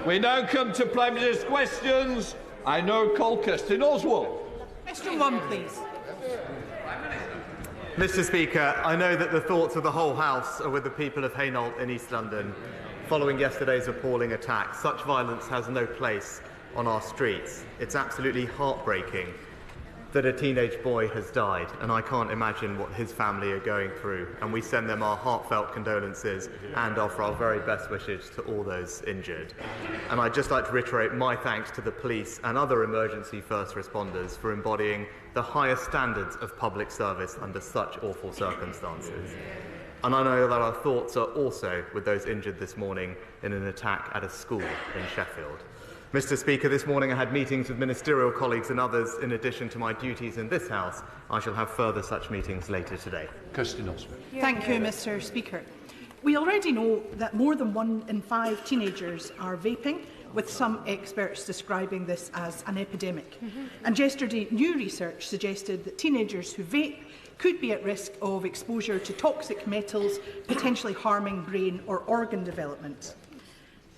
We now come to Prime Minister's questions. I now call Kirsten Oswald. Question 1, please. Mr. Speaker, I know that the thoughts of the whole House are with the people of Hainault in East London following yesterday's appalling attack. Such violence has no place on our streets. It's absolutely heartbreaking that a teenage boy has died, and I can't imagine what his family are going through. And we send them our heartfelt condolences and offer our very best wishes to all those injured. And I'd just like to reiterate my thanks to the police and other emergency first responders for embodying the highest standards of public service under such awful circumstances. And I know that our thoughts are also with those injured this morning in an attack at a school in Sheffield. Mr. Speaker, this morning I had meetings with ministerial colleagues and others in addition to my duties in this House. I shall have further such meetings later today. Kirsten Oswald. Thank you, Mr. Speaker. We already know that more than 1 in 5 teenagers are vaping, with some experts describing this as an epidemic. And yesterday, new research suggested that teenagers who vape could be at risk of exposure to toxic metals, potentially harming brain or organ development.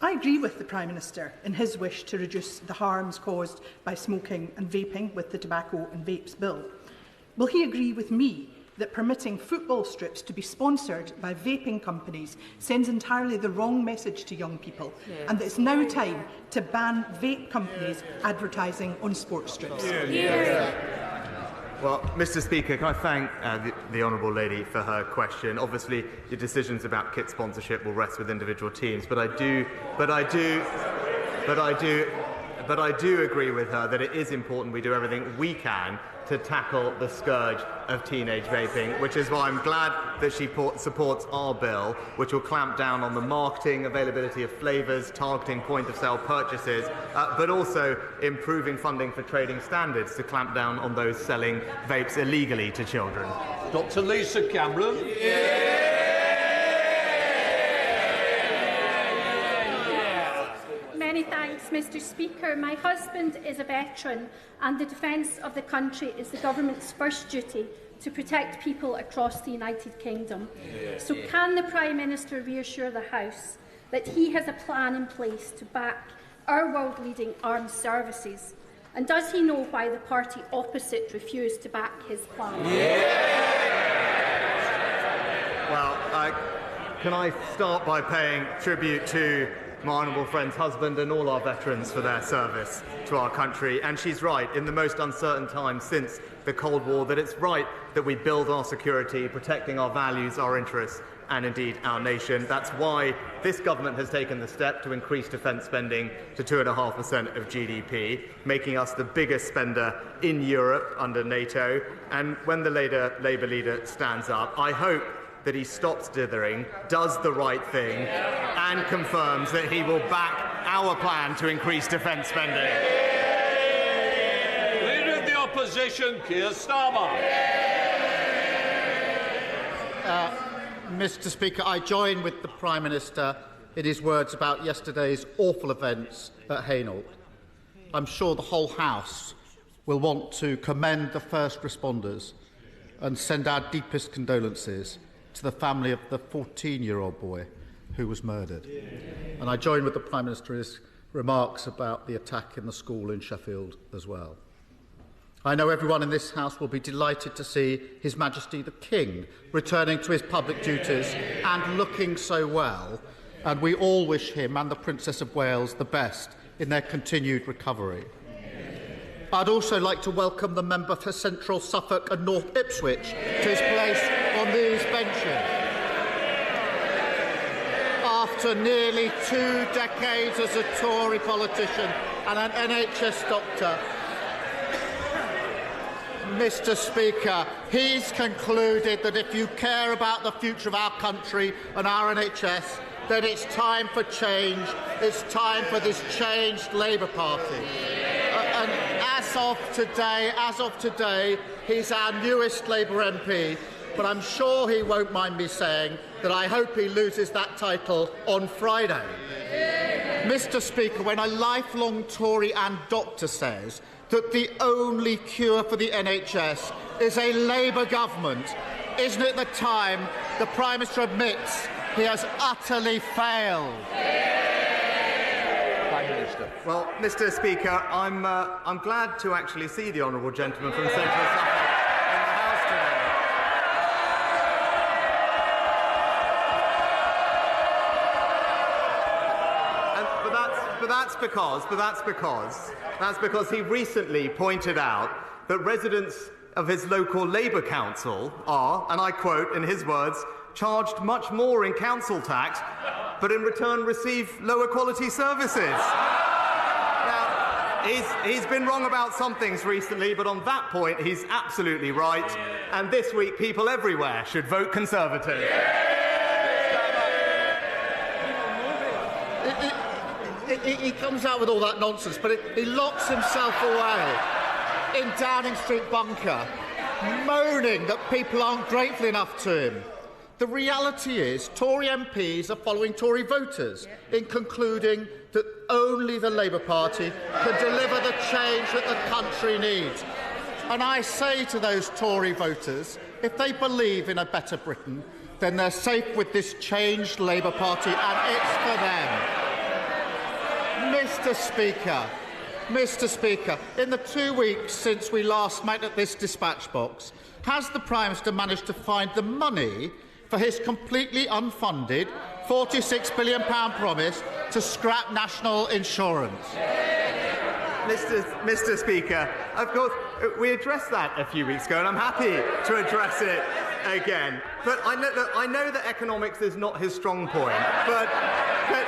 I agree with the Prime Minister in his wish to reduce the harms caused by smoking and vaping with the Tobacco and Vapes Bill. Will he agree with me that permitting football strips to be sponsored by vaping companies sends entirely the wrong message to young people, and that it's now time to ban vape companies advertising on sports strips? Well, Mr. Speaker, can I thank the honourable lady for her question? Obviously, the decisions about kit sponsorship will rest with individual teams, but I do agree with her that it is important we do everything we can to tackle the scourge of teenage vaping, which is why I'm glad that she supports our bill, which will clamp down on the marketing, availability of flavours, targeting point-of-sale purchases, but also improving funding for trading standards to clamp down on those selling vapes illegally to children. Dr. Lisa Cameron. Many thanks, Mr. Speaker. My husband is a veteran, and the defence of the country is the government's first duty to protect people across the United Kingdom. So can the Prime Minister reassure the House that he has a plan in place to back our world-leading armed services? And does he know why the party opposite refused to back his plan? Well, can I start by paying tribute to my honourable friend's husband and all our veterans for their service to our country. And she's right, in the most uncertain times since the Cold War, that it's right that we build our security, protecting our values, our interests, and indeed our nation. That's why this government has taken the step to increase defence spending to 2.5% of GDP, making us the biggest spender in Europe under NATO. And when the Labour leader stands up, I hope that he stops dithering, does the right thing, and confirms that he will back our plan to increase defence spending. Leader of the Opposition, Keir Starmer. Mr. Speaker, I join with the Prime Minister in his words about yesterday's awful events at Hainault. I'm sure the whole House will want to commend the first responders and send our deepest condolences to the family of the 14-year-old boy who was murdered. And I join with the Prime Minister's remarks about the attack in the school in Sheffield as well. I know everyone in this House will be delighted to see His Majesty the King returning to his public duties and looking so well, and we all wish him and the Princess of Wales the best in their continued recovery. I'd also like to welcome the member for Central Suffolk and North Ipswich to his place on these benches. After nearly 2 decades as a Tory politician and an NHS doctor, Mr. Speaker, he's concluded that if you care about the future of our country and our NHS, then it's time for change. It's time for this changed Labour Party. And as of today, he's our newest Labour MP. But I'm sure he won't mind me saying that I hope he loses that title on Friday. Mr. Speaker, when a lifelong Tory and doctor says that the only cure for the NHS is a Labour government, isn't it the time the Prime Minister admits he has utterly failed? Minister. Well, Mr. Speaker, I'm glad to actually see the honourable gentleman from Central Suffolk in the House today. That's because he recently pointed out that residents of his local Labour council are, and I quote in his words, charged much more in council tax, but in return receive lower quality services. Now, he's been wrong about some things recently, but on that point, he's absolutely right. And this week, people everywhere should vote Conservative. He comes out with all that nonsense, but he locks himself away in Downing Street bunker, moaning that people aren't grateful enough to him. The reality is Tory MPs are following Tory voters in concluding that only the Labour Party can deliver the change that the country needs. And I say to those Tory voters, if they believe in a better Britain, then they're safe with this changed Labour Party, and it's for them. Mr. Speaker, in the 2 weeks since we last met at this dispatch box, has the Prime Minister managed to find the money for his completely unfunded £46 billion promise to scrap national insurance? Mr. Speaker, of course, we addressed that a few weeks ago, and I'm happy to address it again. But I know that economics is not his strong point, but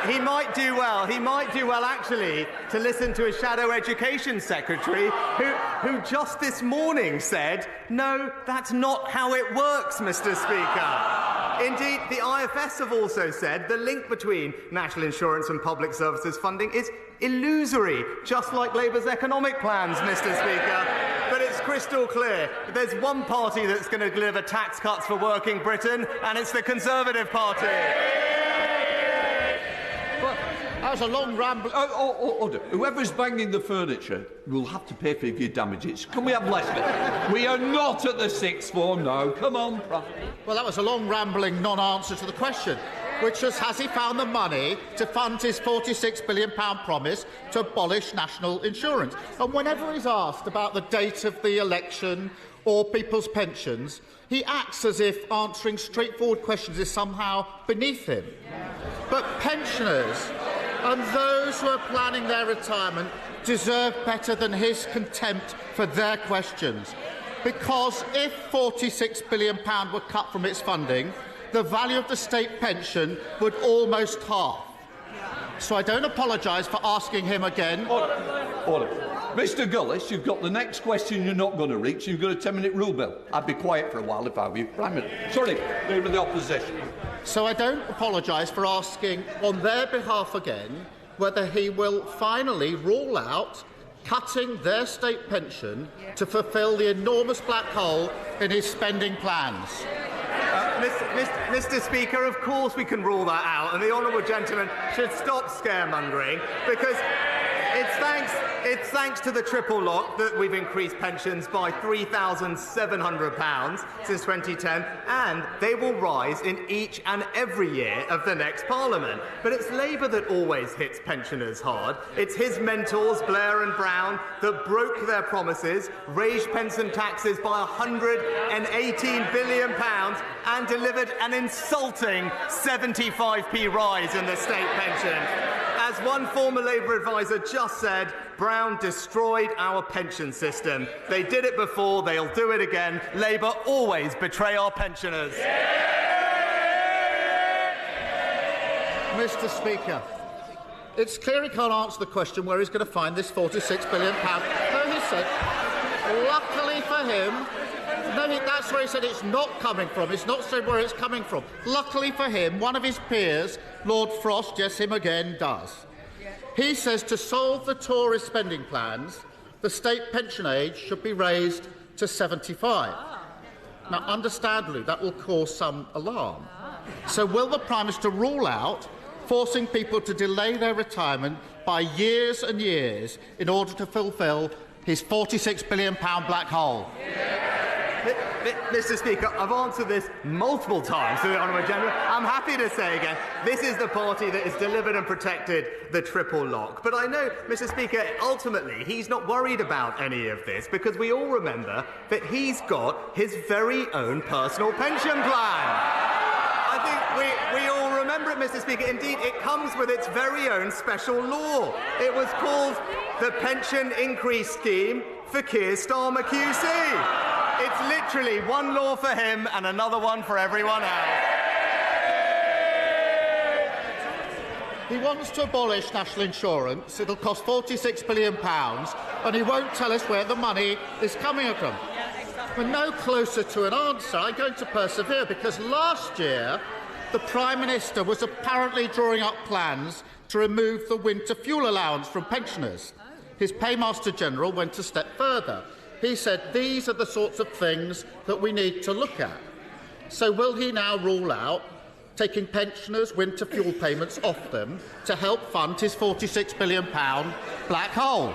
he might do well. He might do well, actually, to listen to his shadow education secretary, who just this morning said, no, that's not how it works, Mr. Speaker. Indeed, the IFS have also said the link between national insurance and public services funding is illusory, just like Labour's economic plans, Mr. Speaker. But it's crystal clear. There's one party that's going to deliver tax cuts for working Britain, and it's the Conservative Party. That was a long ramble. Order. Whoever's banging the furniture will have to pay for your damages. Can we have less of it? We are not at the sixth form now. Come on, Prof. Well, that was a long, rambling non-answer to the question, which was, has he found the money to fund his £46 billion promise to abolish national insurance? And whenever he's asked about the date of the election or people's pensions, he acts as if answering straightforward questions is somehow beneath him. But pensioners and those who are planning their retirement deserve better than his contempt for their questions. Because if £46 billion were cut from its funding, the value of the state pension would almost halve. So I don't apologise for asking him again. Order. Mr Gullis, you've got the next question you're not going to reach. You've got a 10-minute rule bill. I'd be quiet for a while if I were you. Prime Minister. Sorry, Leader of the Opposition. So I don't apologise for asking on their behalf again whether he will finally rule out cutting their state pension to fulfil the enormous black hole in his spending plans. Mr. Speaker, of course we can rule that out, and the honourable gentleman should stop scaremongering, because it's thanks to the triple lock that we've increased pensions by £3,700 since 2010, and they will rise in each and every year of the next Parliament. But it's Labour that always hits pensioners hard. It's his mentors, Blair and Brown, that broke their promises, raised pension taxes by £118 billion and delivered an insulting 75p rise in the state pension. As one former Labour advisor just said, Brown destroyed our pension system. They did it before, they'll do it again. Labour always betray our pensioners. Mr. Speaker, it's clear he can't answer the question where he's going to find this £46 billion. No, he said, luckily for him, that's where he said it's not coming from. It's not said where it's coming from. Luckily for him, one of his peers, Lord Frost, yes, him again, does. He says to solve the Tory spending plans, the state pension age should be raised to 75. Now, understandably, that will cause some alarm. So will the Prime Minister rule out forcing people to delay their retirement by years and years in order to fulfil his £46 billion black hole? Mr. Speaker, I've answered this multiple times to the Honourable General. I'm happy to say again, this is the party that has delivered and protected the triple lock. But I know, Mr. Speaker, ultimately he's not worried about any of this because we all remember that he's got his very own personal pension plan. I think we all remember it, Mr. Speaker. Indeed, it comes with its very own special law. It was called the Pension Increase Scheme for Keir Starmer QC. It's literally one law for him and another one for everyone else. He wants to abolish national insurance. It'll cost £46 billion, and he won't tell us where the money is coming from. We're no closer to an answer. I'm going to persevere because last year the Prime Minister was apparently drawing up plans to remove the winter fuel allowance from pensioners. His Paymaster General went a step further. He said these are the sorts of things that we need to look at. So will he now rule out taking pensioners' winter fuel payments off them to help fund his £46 billion black hole?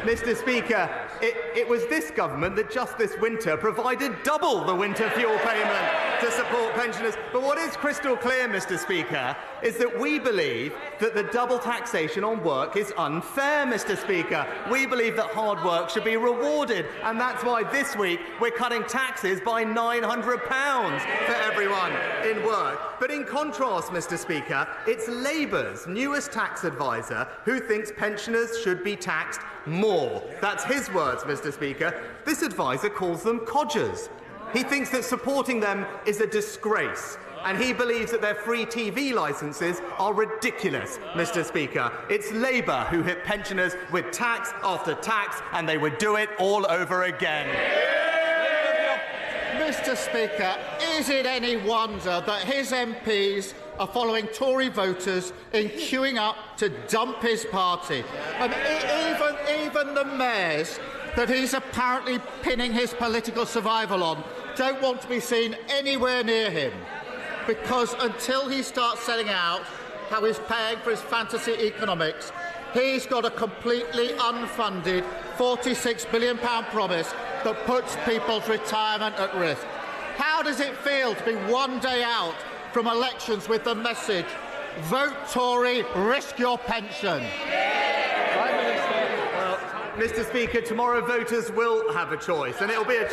Mr. Speaker, it was this government that just this winter provided double the winter fuel payment to support pensioners. But what is crystal clear, Mr. Speaker, is that we believe that the double taxation on work is unfair, Mr. Speaker. We believe that hard work should be rewarded, and that's why this week we're cutting taxes by £900 for everyone in work. But in contrast, Mr. Speaker, it's Labour's newest tax advisor who thinks pensioners should be taxed more. That's his words, Mr. Speaker. This advisor calls them codgers. He thinks that supporting them is a disgrace, and he believes that their free TV licences are ridiculous, Mr. Speaker. It's Labour who hit pensioners with tax after tax, and they would do it all over again. Mr. Speaker, is it any wonder that his MPs are following Tory voters in queuing up to dump his party? And even the mayors that he's apparently pinning his political survival on don't want to be seen anywhere near him, because until he starts setting out how he's paying for his fantasy economics, he's got a completely unfunded £46 billion promise that puts people's retirement at risk. How does it feel to be one day out from elections with the message, vote Tory, risk your pension? Well, Mr. Speaker, tomorrow voters will have a choice, and it will be a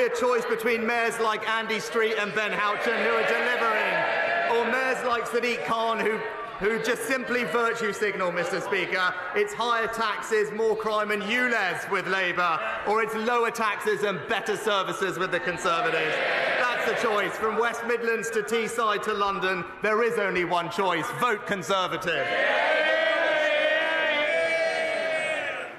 choice between mayors like Andy Street and Ben Houchen who are delivering, or mayors like Sadiq Khan who just simply virtue signal, Mr. Speaker. It's higher taxes, more crime and ULEZ with Labour, or it's lower taxes and better services with the Conservatives. That's the choice. From West Midlands to Teesside to London, there is only one choice. Vote Conservative.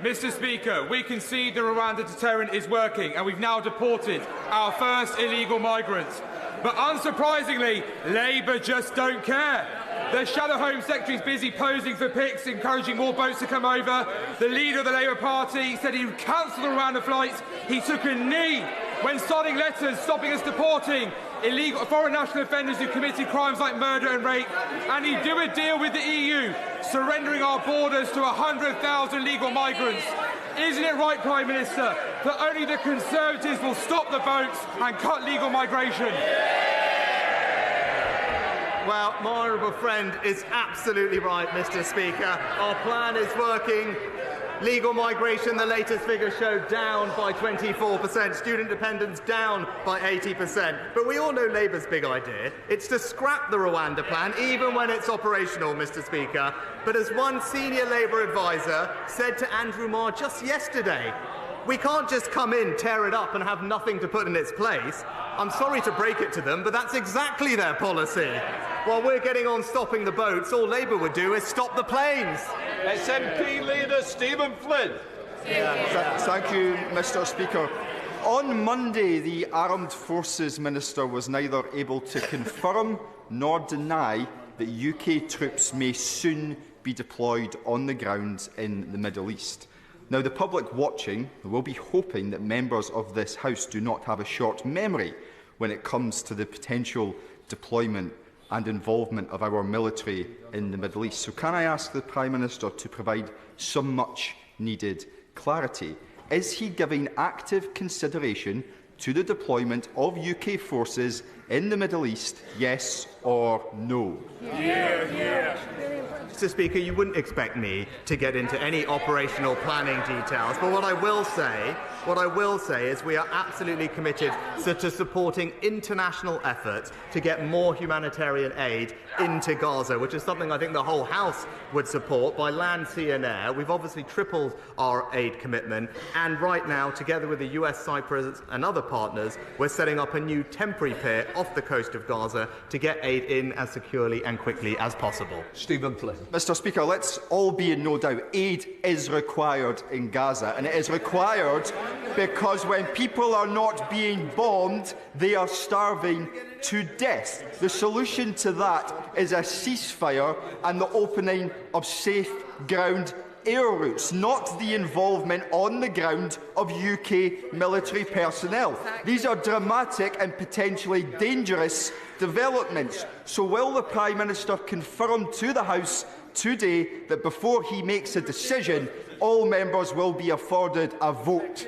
Mr. Speaker, we concede the Rwanda deterrent is working, and we've now deported our first illegal migrants. But unsurprisingly, Labour just don't care. The Shadow Home Secretary is busy posing for pics, encouraging more boats to come over. The leader of the Labour Party said he would cancel the Rwanda flights. He took a knee when signing letters stopping us deporting illegal foreign national offenders who committed crimes like murder and rape. And he'd do a deal with the EU, surrendering our borders to 100,000 legal migrants. Isn't it right, Prime Minister, that only the Conservatives will stop the votes and cut legal migration? Well, my honourable friend is absolutely right, Mr. Speaker. Our plan is working. Legal migration, the latest figures show, down by 24%. Student dependence down by 80%. But we all know Labour's big idea. It's to scrap the Rwanda plan, even when it's operational, Mr. Speaker. But as one senior Labour advisor said to Andrew Marr just yesterday, we can't just come in, tear it up and have nothing to put in its place. I'm sorry to break it to them, but that's exactly their policy. While we're getting on stopping the boats, all Labour would do is stop the planes. SNP leader Stephen Flynn. Thank you, Mr. Speaker. On Monday, the Armed Forces Minister was neither able to confirm nor deny that UK troops may soon be deployed on the ground in the Middle East. Now, the public watching will be hoping that members of this House do not have a short memory when it comes to the potential deployment and involvement of our military in the Middle East. So can I ask the Prime Minister to provide some much-needed clarity? is he giving active consideration to the deployment of UK forces in the Middle East, yes or no? Mr. Speaker, you wouldn't expect me to get into any operational planning details, but what I will say is we are absolutely committed to supporting international efforts to get more humanitarian aid into Gaza, which is something I think the whole House would support by land, sea and air. We've obviously tripled our aid commitment, and right now, together with the US, Cyprus and other partners, we're setting up a new temporary pier off the coast of Gaza to get aid in as securely and quickly as possible. Stephen Flynn. Mr. Speaker, let's all be in no doubt. Aid is required in Gaza, and it is required because when people are not being bombed, they are starving to death. The solution to that is a ceasefire and the opening of safe ground air routes, not the involvement on the ground of UK military personnel. These are dramatic and potentially dangerous developments. So will the Prime Minister confirm to the House today that before he makes a decision, all members will be afforded a vote?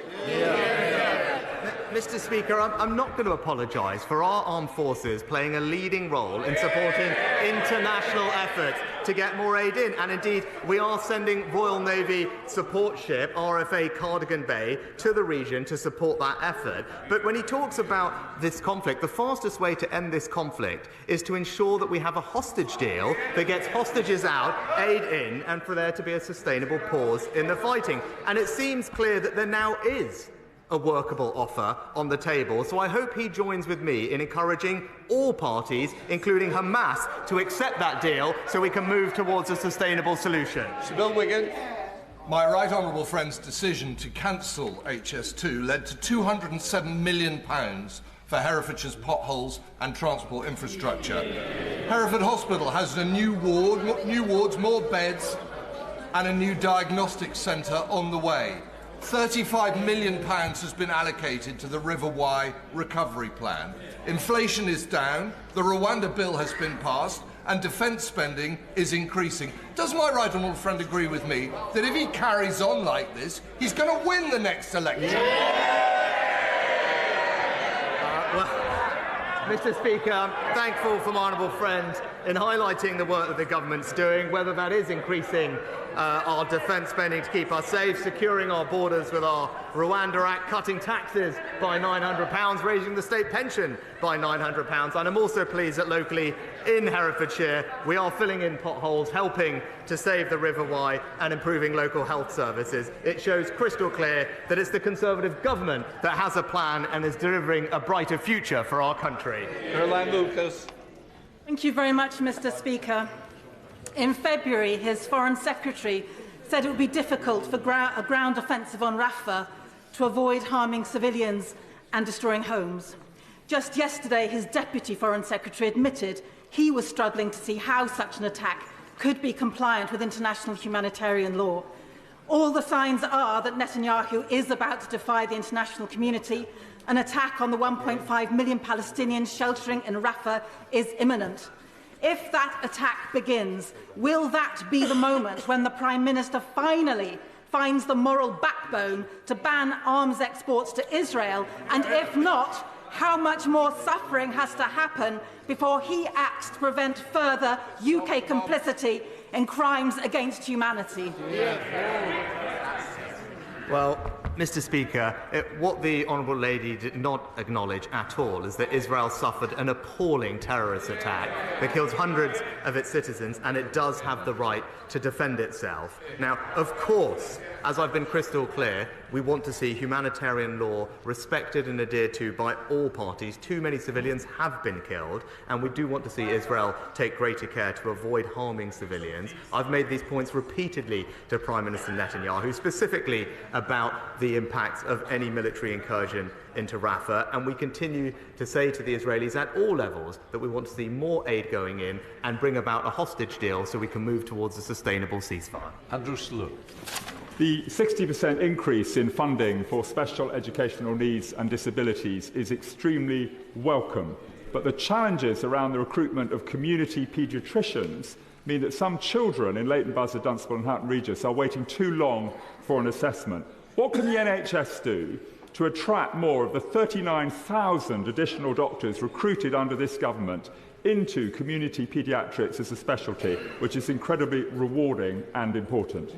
Mr. Speaker, I'm not going to apologise for our armed forces playing a leading role in supporting international efforts to get more aid in. And indeed, we are sending Royal Navy support ship, RFA Cardigan Bay, to the region to support that effort. But when he talks about this conflict, the fastest way to end this conflict is to ensure that we have a hostage deal that gets hostages out, aid in, and for there to be a sustainable pause in the fighting. And it seems clear that there now is a workable offer on the table, so I hope he joins with me in encouraging all parties, including Hamas, to accept that deal so we can move towards a sustainable solution. Sir Bill Wigan. My right honourable friend's decision to cancel HS2 led to £207 million for Herefordshire's potholes and transport infrastructure. Hereford Hospital has a new wards, more beds and a new diagnostic centre on the way. £35 million has been allocated to the River Wye recovery plan. Inflation is down, the Rwanda bill has been passed, and defence spending is increasing. Does my right honourable friend agree with me that if he carries on like this, he's going to win the next election? Mr. Speaker, I'm thankful for my honourable friend in highlighting the work that the government's doing, whether that is increasing our defence spending to keep us safe, securing our borders with our Rwanda Act, cutting taxes by £900, raising the state pension by £900. And I'm also pleased that locally in Herefordshire we are filling in potholes, helping to save the River Wye and improving local health services. It shows crystal clear that it's the Conservative government that has a plan and is delivering a brighter future for our country. Caroline Lucas. Thank you very much, Mr. Speaker. In February, his Foreign Secretary said it would be difficult for a ground offensive on Rafah to avoid harming civilians and destroying homes. Just yesterday, his Deputy Foreign Secretary admitted he was struggling to see how such an attack could be compliant with international humanitarian law. All the signs are that Netanyahu is about to defy the international community. An attack on the 1.5 million Palestinians sheltering in Rafah is imminent. If that attack begins, will that be the moment when the Prime Minister finally finds the moral backbone to ban arms exports to Israel? And if not, how much more suffering has to happen before he acts to prevent further UK complicity in crimes against humanity? Well, Mr. Speaker, what the Honourable Lady did not acknowledge at all is that Israel suffered an appalling terrorist attack that kills hundreds of its citizens, and it does have the right to defend itself. Now, of course, as I've been crystal clear, we want to see humanitarian law respected and adhered to by all parties. Too many civilians have been killed, and we do want to see Israel take greater care to avoid harming civilians. I've made these points repeatedly to Prime Minister Netanyahu, specifically about the impacts of any military incursion into Rafah, and we continue to say to the Israelis at all levels that we want to see more aid going in and bring about a hostage deal so we can move towards a sustainable ceasefire. Andrew Slew. The 60% increase in funding for special educational needs and disabilities is extremely welcome, but the challenges around the recruitment of community paediatricians mean that some children in Leighton Buzzard, Dunstable and Houghton Regis are waiting too long for an assessment. What can the NHS do to attract more of the 39,000 additional doctors recruited under this government into community paediatrics as a specialty, which is incredibly rewarding and important?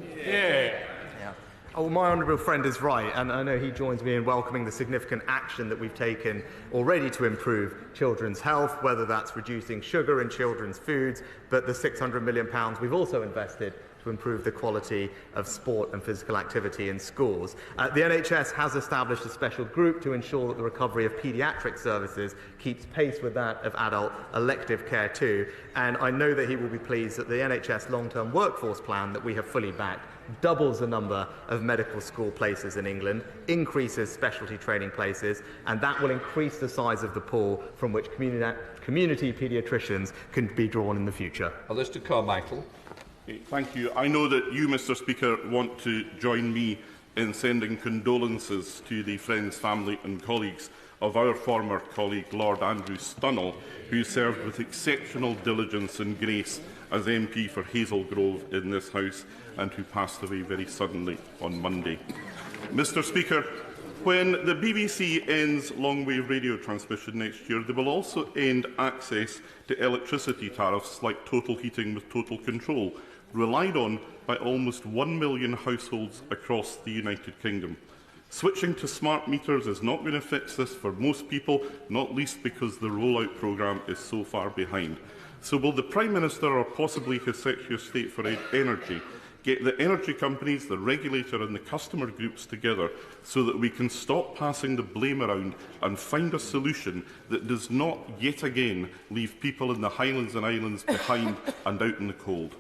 Oh, my honourable friend is right, and I know he joins me in welcoming the significant action that we've taken already to improve children's health, whether that's reducing sugar in children's foods, but the £600 million we've also invested to improve the quality of sport and physical activity in schools. The NHS has established a special group to ensure that the recovery of paediatric services keeps pace with that of adult elective care too, and I know that he will be pleased that the NHS long-term workforce plan that we have fully backed doubles the number of medical school places in England, increases specialty training places, and that will increase the size of the pool from which community paediatricians can be drawn in the future. Alistair Carmichael. Thank you. I know that you, Mr Speaker, want to join me in sending condolences to the friends, family and colleagues of our former colleague Lord Andrew Stunnell, who served with exceptional diligence and grace as MP for Hazel Grove in this House and who passed away very suddenly on Monday. Mr Speaker, when the BBC ends long-wave radio transmission next year, they will also end access to electricity tariffs like total heating with total control, relied on by almost 1 million households across the United Kingdom. Switching to smart meters is not going to fix this for most people, not least because the rollout programme is so far behind. So will the Prime Minister or possibly His Secretary of State for Energy get the energy companies, the regulator and the customer groups together so that we can stop passing the blame around and find a solution that does not yet again leave people in the Highlands and Islands behind and out in the cold?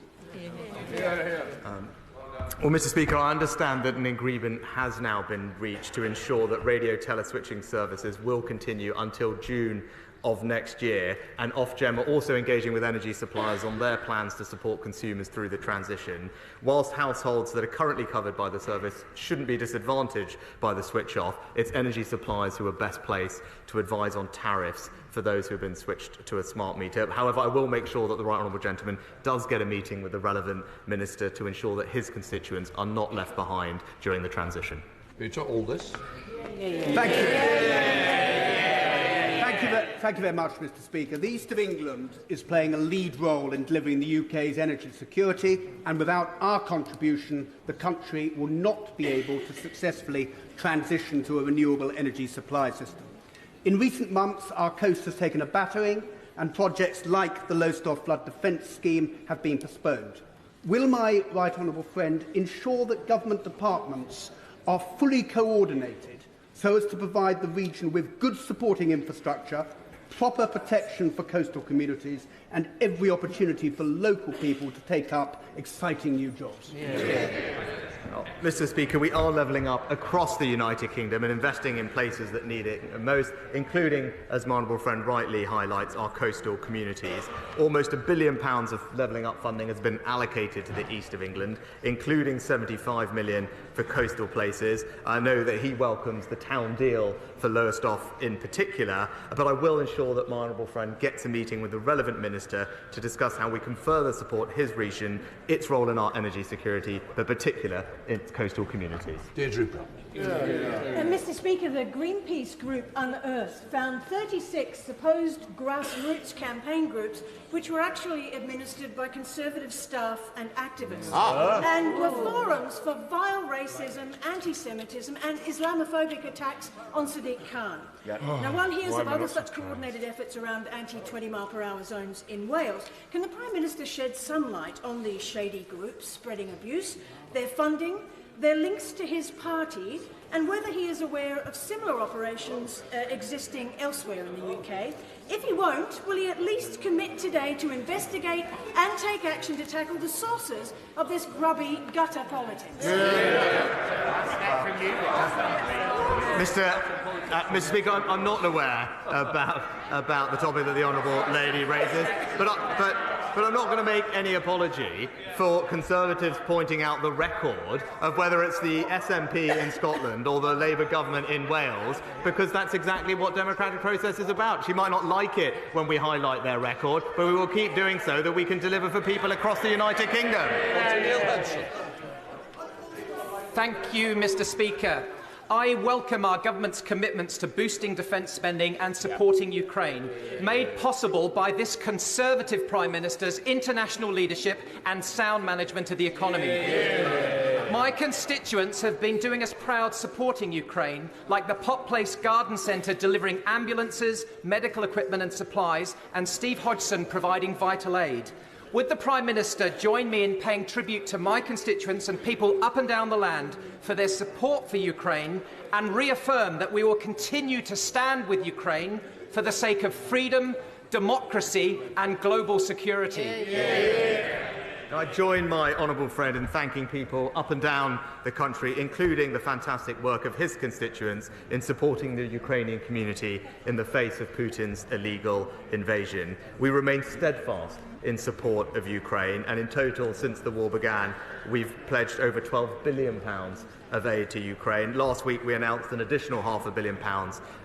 Well, Mr Speaker, I understand that an agreement has now been reached to ensure that radio teleswitching services will continue until June of next year, and Ofgem are also engaging with energy suppliers on their plans to support consumers through the transition. Whilst households that are currently covered by the service shouldn't be disadvantaged by the switch-off, it's energy suppliers who are best placed to advise on tariffs for those who have been switched to a smart meter. However, I will make sure that the right honourable gentleman does get a meeting with the relevant minister to ensure that his constituents are not left behind during the transition. Peter Aldis. Thank you very much, Mr Speaker. The East of England is playing a lead role in delivering the UK's energy security, and without our contribution, the country will not be able to successfully transition to a renewable energy supply system. In recent months, our coast has taken a battering, and projects like the Lowestoft Flood Defence Scheme have been postponed. Will my right honourable friend ensure that government departments are fully coordinated so as to provide the region with good supporting infrastructure, proper protection for coastal communities, and every opportunity for local people to take up exciting new jobs? Mr Speaker, we are levelling up across the United Kingdom and investing in places that need it most, including, as my honourable friend rightly highlights, our coastal communities. Almost £1 billion of levelling up funding has been allocated to the East of England, including £75 million for coastal places. I know that he welcomes the town deal for Lowestoft in particular, but I will ensure that my honourable friend gets a meeting with the relevant minister to discuss how we can further support his region, its role in our energy security, but particular its coastal communities. Deirdre Brown. Mr Speaker, the Greenpeace group Unearthed found 36 supposed grassroots campaign groups which were actually administered by Conservative staff and activists and were forums for vile racism, anti-Semitism and Islamophobic attacks on Sadiq Khan. Now, one hears of other such coordinated efforts around anti-20 mile/hour zones in Wales. Can the Prime Minister shed some light on these shady groups spreading abuse, their funding, their links to his party, and whether he is aware of similar operations existing elsewhere in the UK? If he won't, will he at least commit today to investigate and take action to tackle the sources of this grubby gutter politics? Mr Speaker, I'm not aware about the topic that the honourable lady raises, but I'm not going to make any apology for Conservatives pointing out the record of whether it's the SNP in Scotland or the Labour government in Wales, because that's exactly what democratic process is about. She might not like it when we highlight their record, but we will keep doing so that we can deliver for people across the United Kingdom. Thank you, Mr Speaker. I welcome our government's commitments to boosting defence spending and supporting Ukraine, made possible by this Conservative Prime Minister's international leadership and sound management of the economy. My constituents have been doing us proud supporting Ukraine, like the Pot Place Garden Centre delivering ambulances, medical equipment and supplies, and Steve Hodgson providing vital aid. Would the Prime Minister join me in paying tribute to my constituents and people up and down the land for their support for Ukraine and reaffirm that we will continue to stand with Ukraine for the sake of freedom, democracy and global security? I join my honourable friend in thanking people up and down the country, including the fantastic work of his constituents in supporting the Ukrainian community in the face of Putin's illegal invasion. We remain steadfast in support of Ukraine, and in total, since the war began, we've pledged over £12 billion of aid to Ukraine. Last week, we announced an additional £500 million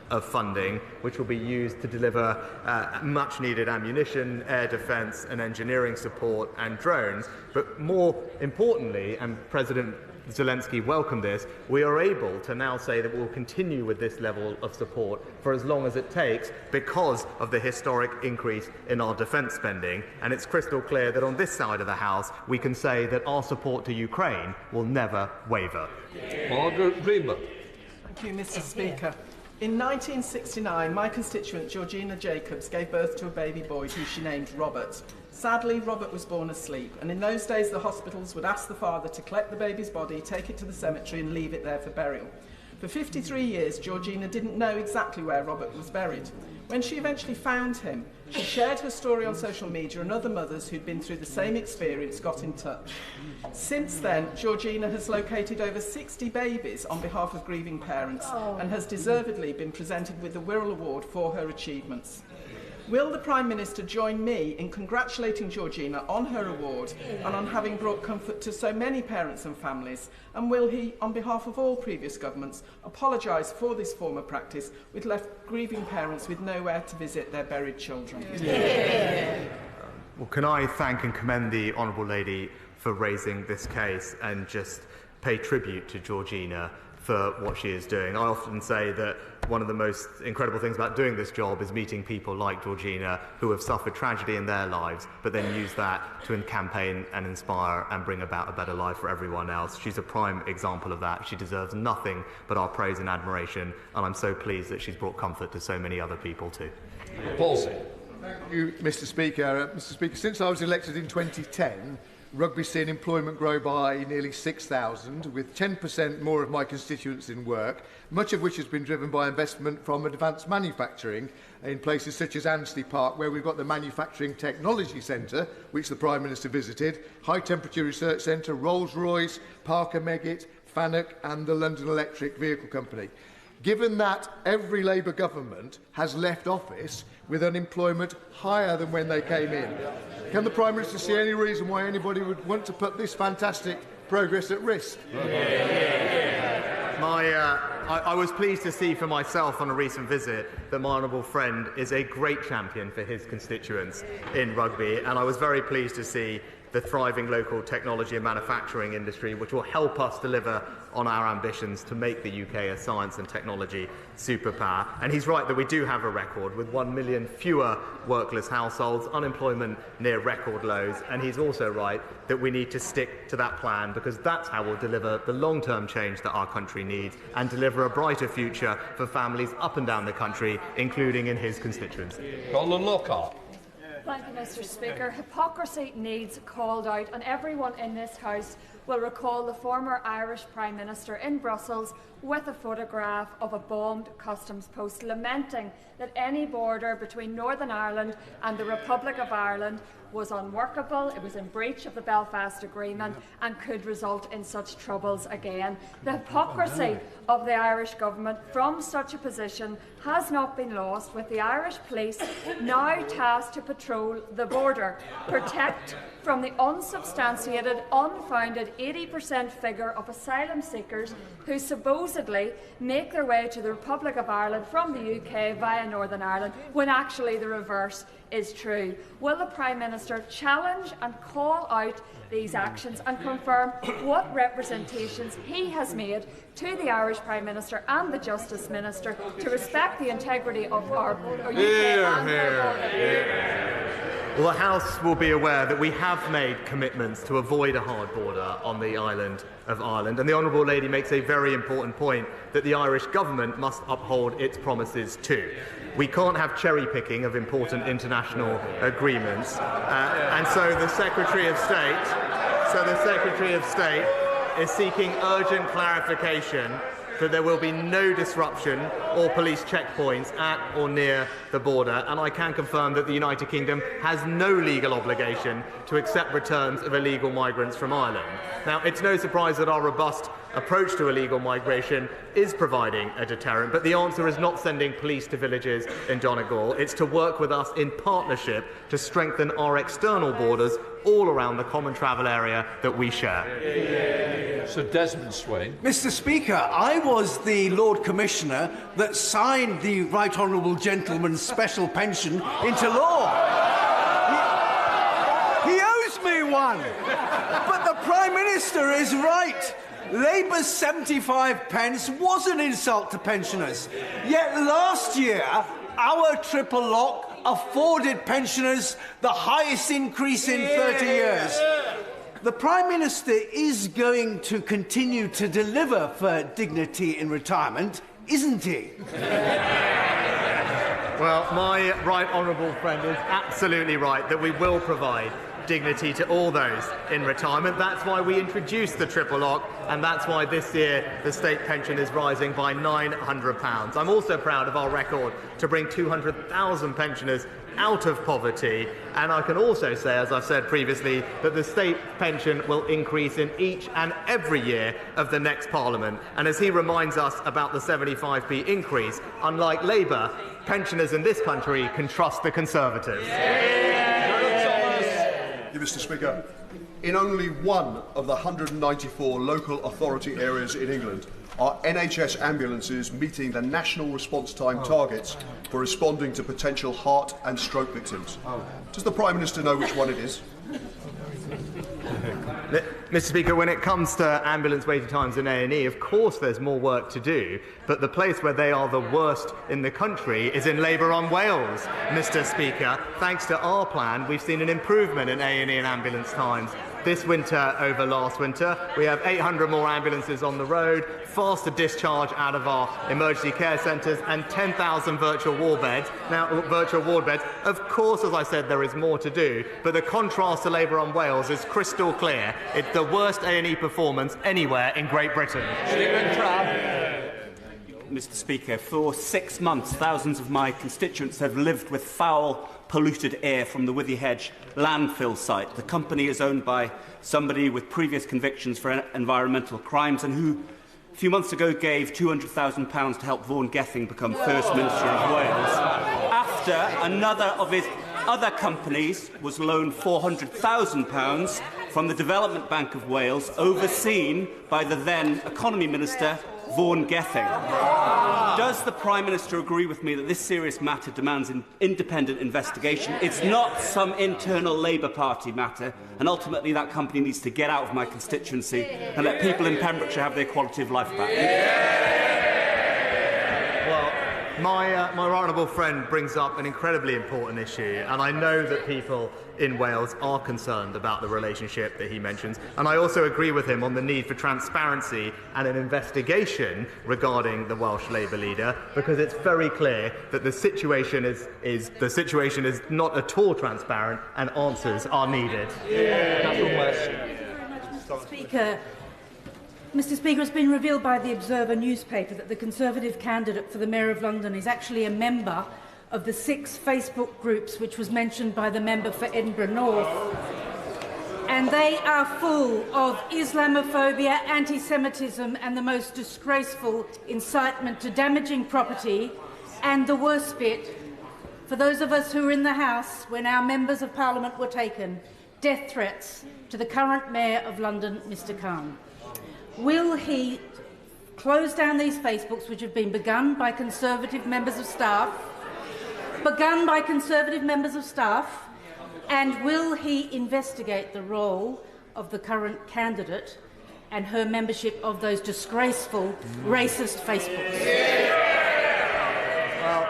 of funding, which will be used to deliver much-needed ammunition, air defence and engineering support and drones. But more importantly, and President Zelensky welcomed this, we are able to now say that we'll continue with this level of support for as long as it takes because of the historic increase in our defence spending. And it's crystal clear that on this side of the House, we can say that our support to Ukraine will never waver. Margaret Greenberg. Thank you, Mr Speaker. In 1969, my constituent Georgina Jacobs gave birth to a baby boy who she named Robert. Sadly, Robert was born asleep, and in those days the hospitals would ask the father to collect the baby's body, take it to the cemetery and leave it there for burial. For 53 years, Georgina didn't know exactly where Robert was buried. When she eventually found him, she shared her story on social media, and other mothers who'd been through the same experience got in touch. Since then, Georgina has located over 60 babies on behalf of grieving parents and has deservedly been presented with the Wirral Award for her achievements. Will the Prime Minister join me in congratulating Georgina on her award and on having brought comfort to so many parents and families? And will he, on behalf of all previous governments, apologise for this form of practice which left grieving parents with nowhere to visit their buried children? Well, can I thank and commend the Honourable Lady for raising this case and just pay tribute to Georgina for what she is doing. I often say that one of the most incredible things about doing this job is meeting people like Georgina who have suffered tragedy in their lives, but then use that to campaign and inspire and bring about a better life for everyone else. She's a prime example of that. She deserves nothing but our praise and admiration, and I'm so pleased that she's brought comfort to so many other people too. Paulson. Thank you, Mr Speaker. Mr Speaker, since I was elected in 2010, Rugby's seen employment grow by nearly 6,000, with 10% more of my constituents in work, much of which has been driven by investment from advanced manufacturing in places such as Anstey Park, where we've got the Manufacturing Technology Centre, which the Prime Minister visited, High Temperature Research Centre, Rolls-Royce, Parker Meggitt, Fanuc and the London Electric Vehicle Company. Given that every Labour government has left office with unemployment higher than when they came in, can the Prime Minister see any reason why anybody would want to put this fantastic progress at risk? I was pleased to see for myself on a recent visit that my honourable friend is a great champion for his constituents in Rugby, and I was very pleased to see the thriving local technology and manufacturing industry, which will help us deliver on our ambitions to make the UK a science and technology superpower. And he's right that we do have a record with 1 million fewer workless households, unemployment near record lows, and he's also right that we need to stick to that plan because that's how we'll deliver the long-term change that our country needs and deliver a brighter future for families up and down the country, including in his constituency. Colin Lockhart. Thank you, Mr Speaker. Hypocrisy needs called out, and everyone in this House will recall the former Irish Prime Minister in Brussels with a photograph of a bombed customs post lamenting that any border between Northern Ireland and the Republic of Ireland was unworkable, it was in breach of the Belfast Agreement and could result in such troubles again. The hypocrisy of the Irish Government from such a position has not been lost, with the Irish police now tasked to patrol the border, protect from the unsubstantiated, unfounded 80% figure of asylum seekers who supposedly make their way to the Republic of Ireland from the UK via Northern Ireland, when actually the reverse is true. Will the Prime Minister Minister challenge and call out these actions and confirm what representations he has made to the Irish Prime Minister and the Justice Minister to respect the integrity of our UK and our border. Well, the House will be aware that we have made commitments to avoid a hard border on the island of Ireland, and the Honourable Lady makes a very important point that the Irish Government must uphold its promises too. We can't have cherry-picking of important international agreements, and so the Secretary of State is seeking urgent clarification that there will be no disruption or police checkpoints at or near the border, and I can confirm that the United Kingdom has no legal obligation to accept returns of illegal migrants from Ireland. Now, it's no surprise that our robust approach to illegal migration is providing a deterrent, but the answer is not sending police to villages in Donegal. It's to work with us in partnership to strengthen our external borders all around the common travel area that we share. Sir Desmond Swain. Mr. Speaker, I was the Lord Commissioner that signed the Right Honourable Gentleman's special pension into law. He owes me one. But the Prime Minister is right. Labour's 75 pence was an insult to pensioners. Yet last year, our triple lock afforded pensioners the highest increase in 30 years. The Prime Minister is going to continue to deliver for dignity in retirement, isn't he? Well, my right honourable friend is absolutely right that we will provide dignity to all those in retirement. That's why we introduced the triple lock, and that's why this year the state pension is rising by £900. I'm also proud of our record to bring 200,000 pensioners out of poverty, and I can also say, as I've said previously, that the state pension will increase in each and every year of the next Parliament. And as he reminds us about the 75p increase, unlike Labour, pensioners in this country can trust the Conservatives. Mr. Speaker, in only one of the 194 local authority areas in England are NHS ambulances meeting the national response time targets for responding to potential heart and stroke victims. Does the Prime Minister know which one it is? Mr. Speaker, when it comes to ambulance waiting times in A&E, of course there's more work to do, but the place where they are the worst in the country is in Labour on Wales, Mr. Speaker. Thanks to our plan, we've seen an improvement in A&E and ambulance times. This winter over last winter, we have 800 more ambulances on the road, faster discharge out of our emergency care centres, and 10,000 virtual ward beds. Now, virtual ward beds. Of course, as I said, there is more to do, but the contrast to Labour on Wales is crystal clear. It's the worst A&E performance anywhere in Great Britain. Mr. Speaker, for 6 months, thousands of my constituents have lived with foul, polluted air from the Withyhedge landfill site. The company is owned by somebody with previous convictions for environmental crimes and who, a few months ago, gave £200,000 to help Vaughan Gething become First Minister of Wales, after another of his other companies was loaned £400,000 from the Development Bank of Wales, overseen by the then Economy Minister, Vaughan Gething. Does the Prime Minister agree with me that this serious matter demands an independent investigation? It's not some internal Labour Party matter, and ultimately that company needs to get out of my constituency and let people in Pembrokeshire have their quality of life back. My honourable friend brings up an incredibly important issue, and I know that people in Wales are concerned about the relationship that he mentions, and I also agree with him on the need for transparency and an investigation regarding the Welsh Labour leader, because it's very clear that the situation is not at all transparent and answers are needed. Mr. Speaker, it's been revealed by the Observer newspaper that the Conservative candidate for the Mayor of London is actually a member of the 6 Facebook groups which was mentioned by the member for Edinburgh North. And they are full of Islamophobia, anti-Semitism and the most disgraceful incitement to damaging property. And the worst bit, for those of us who were in the House when our members of Parliament were taken, death threats to the current Mayor of London, Mr Khan. Will he close down these Facebooks which have been begun by Conservative members of staff, And will he investigate the role of the current candidate and her membership of those disgraceful racist Facebooks? Well,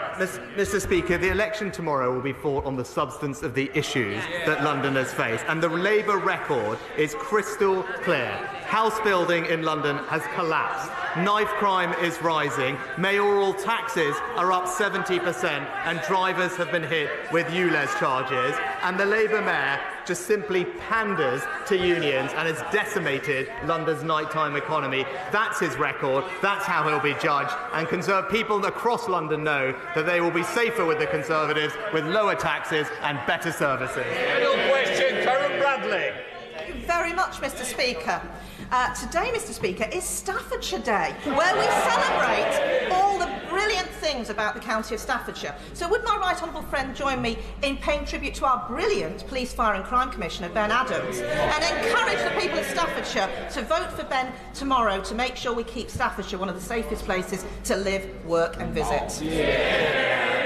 Mr. Speaker, the election tomorrow will be fought on the substance of the issues that Londoners face, and the Labour record is crystal clear. House building in London has collapsed. Knife crime is rising. Mayoral taxes are up 70%, and drivers have been hit with ULEZ charges. And the Labour mayor just simply panders to unions and has decimated London's nighttime economy. That's his record. That's how he'll be judged. And people across London know that they will be safer with the Conservatives, with lower taxes and better services. Final question, Karen Bradley. Thank you very much, Mr. Speaker. Today, Mr. Speaker, is Staffordshire Day, where we celebrate all the brilliant things about the county of Staffordshire. So would my right honourable friend join me in paying tribute to our brilliant Police, Fire and Crime Commissioner, Ben Adams, and encourage the people of Staffordshire to vote for Ben tomorrow to make sure we keep Staffordshire one of the safest places to live, work and visit?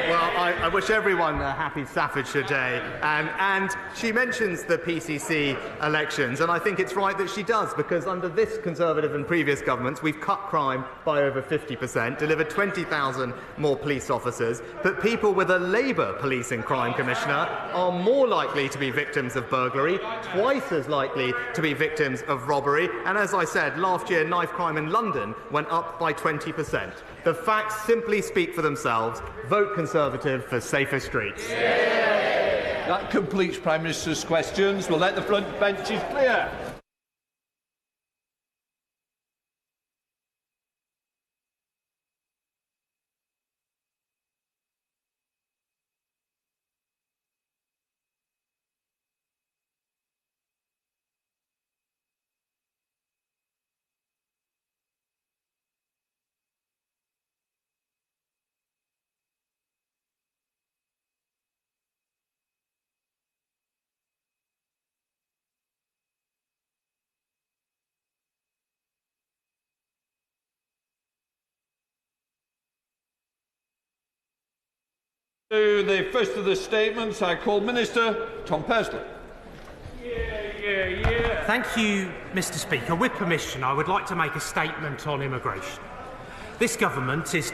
Well, I wish everyone a happy Staffordshire Day. And she mentions the PCC elections, and I think it's right that she does, because under this Conservative and previous governments, we've cut crime by over 50%, delivered 20,000 more police officers, but people with a Labour Police and Crime Commissioner are more likely to be victims of burglary, twice as likely to be victims of robbery, and as I said, last year knife crime in London went up by 20%. The facts simply speak for themselves. Vote Conservative for safer streets. That completes Prime Minister's questions. We'll let the front benches clear. To the first of the statements, I call Minister Tom Pursley. Thank you, Mr. Speaker. With permission, I would like to make a statement on immigration. This government is